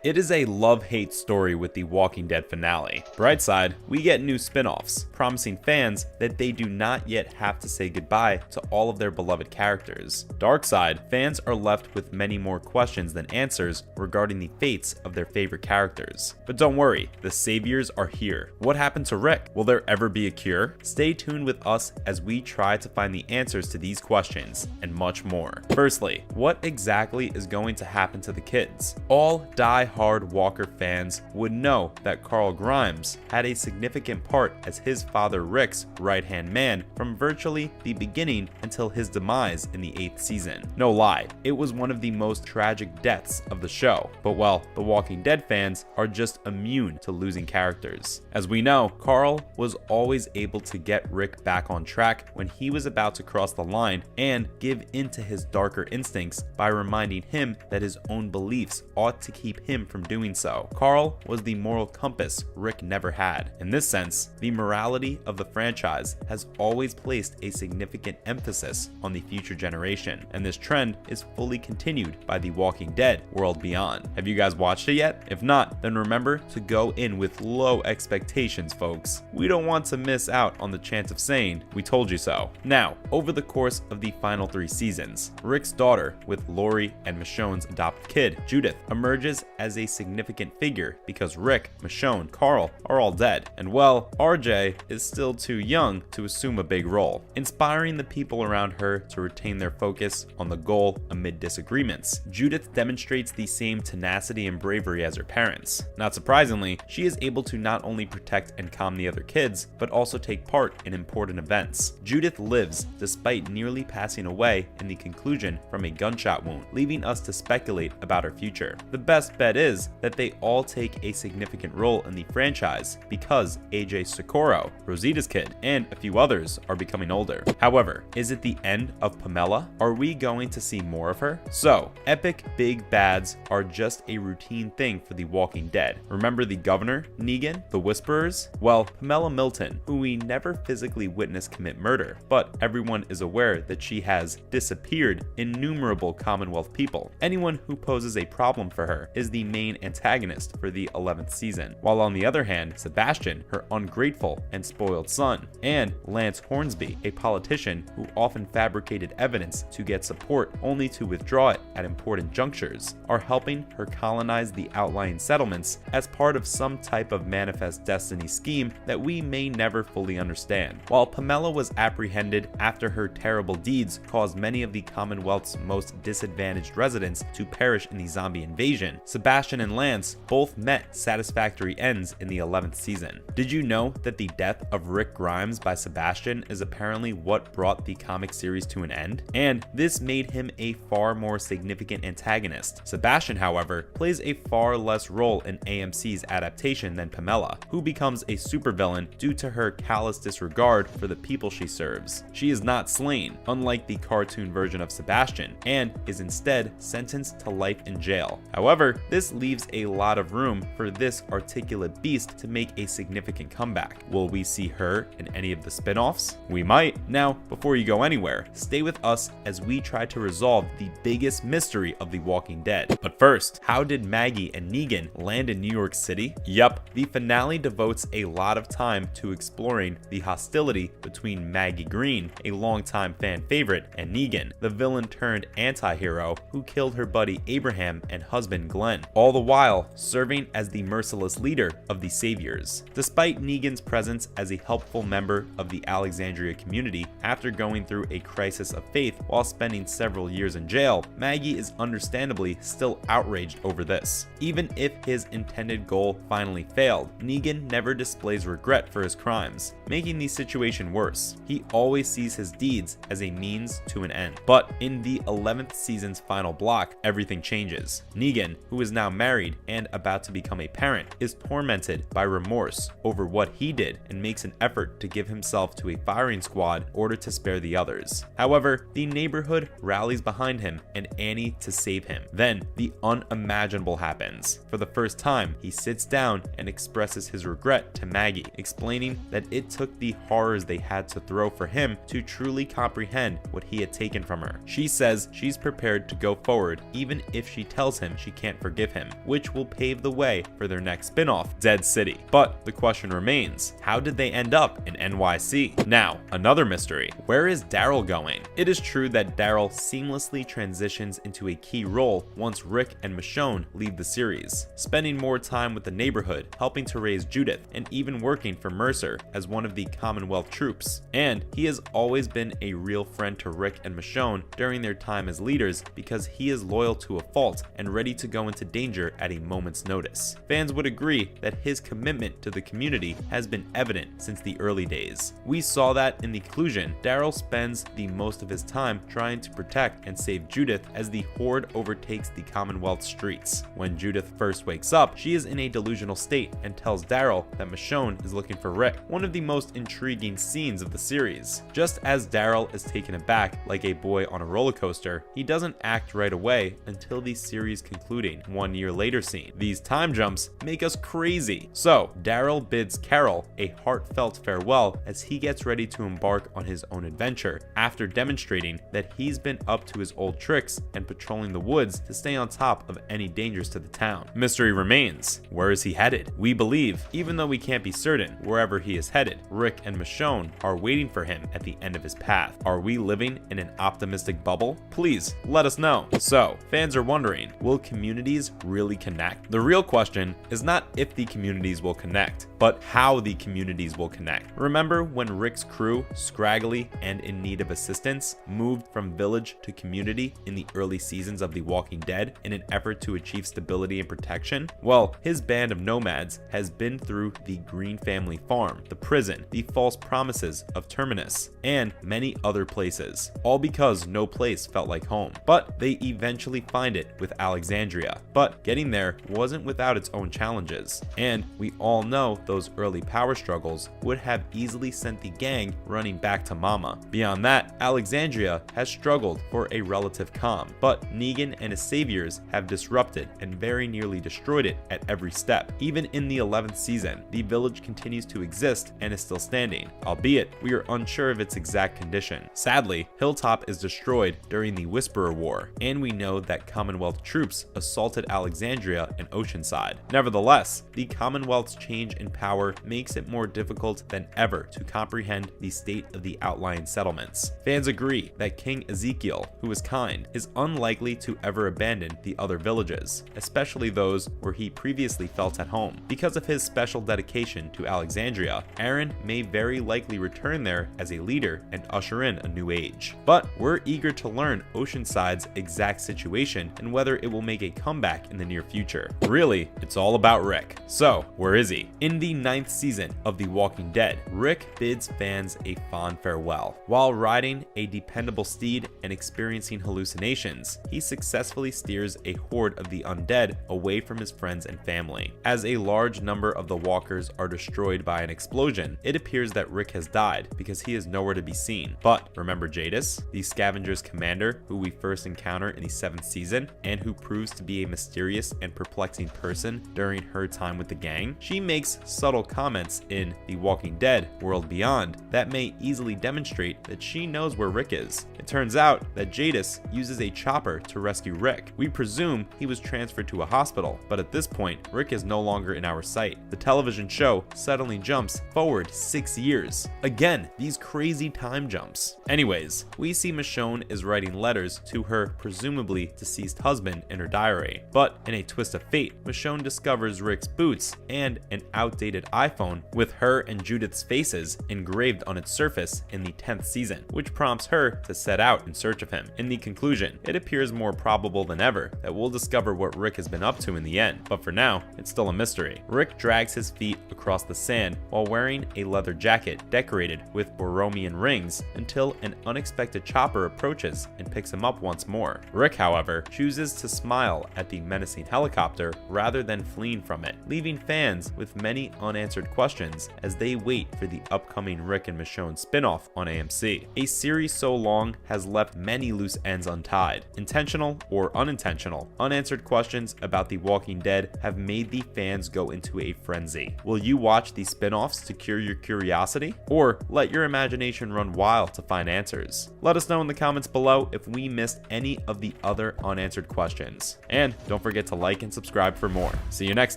It is a love-hate story with the Walking Dead finale. Bright side, we get new spin-offs, promising fans that they do not yet have to say goodbye to all of their beloved characters. Dark side, fans are left with many more questions than answers regarding the fates of their favorite characters. But don't worry, the saviors are here. What happened to Rick? Will there ever be a cure? Stay tuned with us as we try to find the answers to these questions and much more. Firstly, what exactly is going to happen to the kids? All die-hard Walker fans would know that Carl Grimes had a significant part as his father Rick's right-hand man from virtually the beginning until his demise in the 8th season. No lie, it was one of the most tragic deaths of the show, but well, the Walking Dead fans are just immune to losing characters. As we know, Carl was always able to get Rick back on track when he was about to cross the line and give in to his darker instincts by reminding him that his own beliefs ought to keep him from doing so. Carl was the moral compass Rick never had. In this sense, the morality of the franchise has always placed a significant emphasis on the future generation, and this trend is fully continued by The Walking Dead World Beyond. Have you guys watched it yet? If not, then remember to go in with low expectations, folks. We don't want to miss out on the chance of saying, "We told you so." Now, over the course of the final 3 seasons, Rick's daughter, with Lori and Michonne's adopted kid, Judith, emerges as a significant figure because Rick, Michonne, Carl are all dead, and well, RJ is still too young to assume a big role, inspiring the people around her to retain their focus on the goal amid disagreements. Judith demonstrates the same tenacity and bravery as her parents. Not surprisingly, she is able to not only protect and calm the other kids, but also take part in important events. Judith lives despite nearly passing away in the conclusion from a gunshot wound, leaving us to speculate about her future. The best bet is that they all take a significant role in the franchise because AJ Socorro, Rosita's kid, and a few others are becoming older. However, is it the end of Pamela? Are we going to see more of her? So, epic big bads are just a routine thing for The Walking Dead. Remember the governor, Negan, the Whisperers? Well, Pamela Milton, who we never physically witnessed commit murder, but everyone is aware that she has disappeared innumerable Commonwealth people. Anyone who poses a problem for her is the main antagonist for the 11th season, while on the other hand, Sebastian, her ungrateful and spoiled son, and Lance Hornsby, a politician who often fabricated evidence to get support only to withdraw it at important junctures, are helping her colonize the outlying settlements as part of some type of manifest destiny scheme that we may never fully understand. While Pamela was apprehended after her terrible deeds caused many of the Commonwealth's most disadvantaged residents to perish in the zombie invasion, Sebastian and Lance both met satisfactory ends in the 11th season. Did you know that the death of Rick Grimes by Sebastian is apparently what brought the comic series to an end? And this made him a far more significant antagonist. Sebastian, however, plays a far less role in AMC's adaptation than Pamela, who becomes a supervillain due to her callous disregard for the people she serves. She is not slain, unlike the cartoon version of Sebastian, and is instead sentenced to life in jail. However, this leaves a lot of room for this articulate beast to make a significant comeback. Will we see her in any of the spin-offs? We might. Now, before you go anywhere, stay with us as we try to resolve the biggest mystery of The Walking Dead. But first, how did Maggie and Negan land in New York City? Yup, the finale devotes a lot of time to exploring the hostility between Maggie Green, a longtime fan favorite, and Negan, the villain turned anti-hero who killed her buddy Abraham and husband Glenn, all the while serving as the merciless leader of the Saviors. Despite Negan's presence as a helpful member of the Alexandria community after going through a crisis of faith while spending several years in jail, Maggie is understandably still outraged over this. Even if his intended goal finally failed, Negan never displays regret for his crimes, making the situation worse. He always sees his deeds as a means to an end. But in the 11th season's final block, everything changes. Negan, who is now married and about to become a parent, is tormented by remorse over what he did and makes an effort to give himself to a firing squad in order to spare the others. However, the neighborhood rallies behind him and Annie to save him. Then, the unimaginable happens. For the first time, he sits down and expresses his regret to Maggie, explaining that it took the horrors they had to throw for him to truly comprehend what he had taken from her. She says she's prepared to go forward even if she tells him she can't forgive him. him, which will pave the way for their next spin-off, Dead City. But the question remains, how did they end up in NYC? Now, another mystery. Where is Daryl going? It is true that Daryl seamlessly transitions into a key role once Rick and Michonne leave the series, spending more time with the neighborhood, helping to raise Judith, and even working for Mercer as one of the Commonwealth troops. And he has always been a real friend to Rick and Michonne during their time as leaders because he is loyal to a fault and ready to go into danger at a moment's notice. Fans would agree that his commitment to the community has been evident since the early days. We saw that in the conclusion. Daryl spends the most of his time trying to protect and save Judith as the Horde overtakes the Commonwealth streets. When Judith first wakes up, she is in a delusional state and tells Daryl that Michonne is looking for Rick, one of the most intriguing scenes of the series. Just as Daryl is taken aback like a boy on a roller coaster, he doesn't act right away until the series concluding 1 year later scene. These time jumps make us crazy. So Daryl bids Carol a heartfelt farewell as he gets ready to embark on his own adventure after demonstrating that he's been up to his old tricks and patrolling the woods to stay on top of any dangers to the town. Mystery remains. Where is he headed? We believe, even though we can't be certain, wherever he is headed, Rick and Michonne are waiting for him at the end of his path. Are we living in an optimistic bubble? Please let us know. So, fans are wondering, will communities really connect? The real question is not if the communities will connect, but how the communities will connect. Remember when Rick's crew, scraggly and in need of assistance, moved from village to community in the early seasons of The Walking Dead in an effort to achieve stability and protection? Well, his band of nomads has been through the Green family farm, the prison, the false promises of Terminus, and many other places, all because no place felt like home. But they eventually find it with Alexandria. But getting there wasn't without its own challenges, and we all know those early power struggles would have easily sent the gang running back to Mama. Beyond that, Alexandria has struggled for a relative calm, but Negan and his saviors have disrupted and very nearly destroyed it at every step. Even in the 11th season, the village continues to exist and is still standing, albeit we are unsure of its exact condition. Sadly, Hilltop is destroyed during the Whisperer War, and we know that Commonwealth troops assaulted Alexandria and Oceanside. Nevertheless, the Commonwealth's change in power makes it more difficult than ever to comprehend the state of the outlying settlements. Fans agree that King Ezekiel, who is kind, is unlikely to ever abandon the other villages, especially those where he previously felt at home. Because of his special dedication to Alexandria, Aaron may very likely return there as a leader and usher in a new age. But we're eager to learn Oceanside's exact situation and whether it will make a comeback in the near future. Really, it's all about Rick. So, where is he? In the 9th season of The Walking Dead, Rick bids fans a fond farewell. While riding a dependable steed and experiencing hallucinations, he successfully steers a horde of the undead away from his friends and family. As a large number of the walkers are destroyed by an explosion, it appears that Rick has died because he is nowhere to be seen. But remember Jadis, the Scavenger's commander who we first encounter in the 7th season and who proves to be a mysterious and perplexing person during her time with the gang? She makes subtle comments in The Walking Dead World Beyond that may easily demonstrate that she knows where Rick is. It turns out that Jadis uses a chopper to rescue Rick. We presume he was transferred to a hospital, but at this point, Rick is no longer in our sight. The television show suddenly jumps forward 6 years. Again, these crazy time jumps. Anyways, we see Michonne is writing letters to her presumably deceased husband in her diary. But in a twist of fate, Michonne discovers Rick's boots and an outdated iPhone with her and Judith's faces engraved on its surface in the 10th season, which prompts her to set out in search of him. In the conclusion, it appears more probable than ever that we'll discover what Rick has been up to in the end, but for now, it's still a mystery. Rick drags his feet across the sand while wearing a leather jacket decorated with Borromean rings until an unexpected chopper approaches and picks him up once more. Rick, however, chooses to smile at the menacing helicopter rather than fleeing from it, leaving fans with many unanswered questions as they wait for the upcoming Rick and Michonne spin-off on AMC. A series so long has left many loose ends untied. Intentional or unintentional, unanswered questions about The Walking Dead have made the fans go into a frenzy. Will you watch these spin-offs to cure your curiosity, or let your imagination run wild to find answers? Let us know in the comments below if we missed any of the other unanswered questions. And don't Don't forget to like and subscribe for more. See you next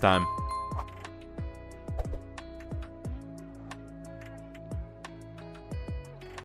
time.